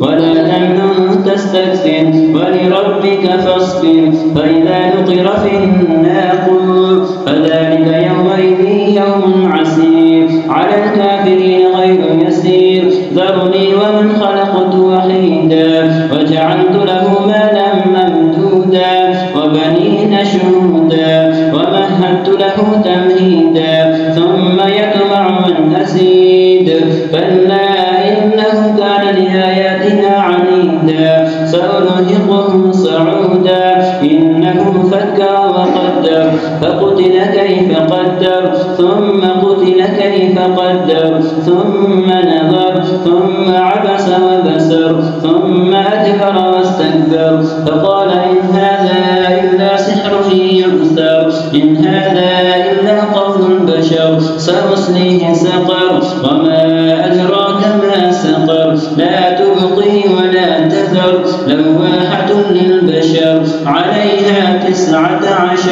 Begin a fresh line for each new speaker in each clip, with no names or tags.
ولا تمنن تستكثر ولربك فاصبر فإذا نقر في الناقور فذلك يومئذ يوم عسير على الكافرين غير يسير ذرني ومن خلقت وحيدا وجعلت له مالا ممدودا وبنين شهودا ومهدت له تمهيدا ثم يطمع أن أزيد كلا إنه كان لآياتنا عنيدا سأرهقه صعودا إنه فكر وقدر فقتل كيف قدر ثم قتل كيف قدر ثم نظر ثم عبس وبسر ثم أدبر واستكبر فقال إن هذا إلا سحر يؤثر إن هذا إلا قول البشر سأصليه سقر وما أدراك ما سقر لا تبقي ولا تذر لواحة للبشر عليها 19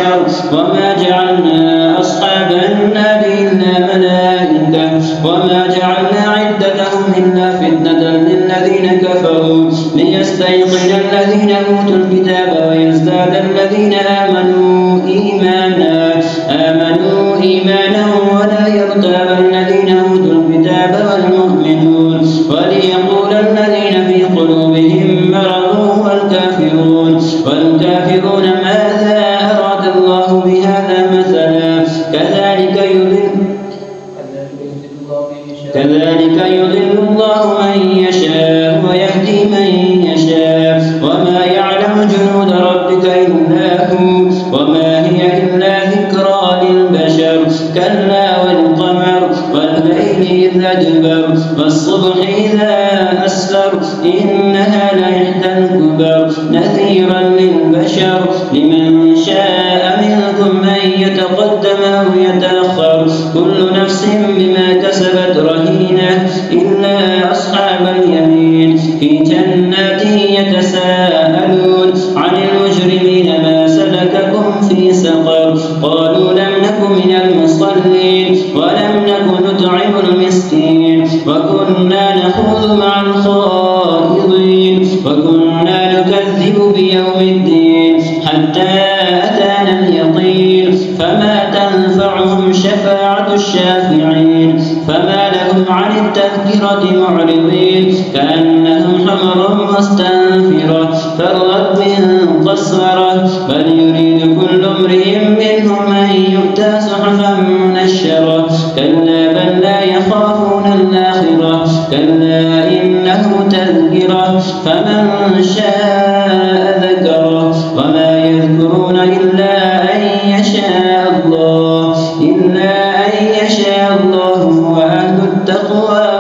وما جعلنا أصحاب النار إلا ملائكة وما جعلنا عدتهم إلا فتنة للذين كفروا ليستيقن الذين أوتوا الكتاب ويزداد الذين آمنوا إيمانا ولا يرتاب الذين أوتوا الكتاب والمؤمنون وليقول الذين في قلوبهم مرض والكافرون ماذا أراد الله بهذا مثلا كذلك يضل الله من يشاء ويهدي من يشاء وما يعلم جنود ربك إلا هو وما هي إلا ذكرى للبشر كلا والقمر والليل إذ أدبر والصبح إذا أسفر إنها لإحدى الكبر نذيرا للبشر لمن شاء منكم أن يتقدم أو يتأخر كل نفس بما كسبت رهينة إلا أصحاب اليمين في جنات يتساءلون عن المجرمين ما سلككم في سقر قالوا لم نك من المصلين ولم نك نطعم المسكين وكنا نخوض مع الخائضين وكنا نكذب بيوم الدين حتى أتانا اليقين فما تنفعهم شفاعة الشافعين فما لهم عن التذكرة معرضين كأنهم حمر مستنفرة فرت من قسورة بل يريد كل امرئ منهم أن يؤتى صحفا منشرة كلا بل لا يخافون الآخرة كلا إنه تذكرة فمن شاء ذكره وما يذكرون إلا أن يشاء الله هو أهل التقوى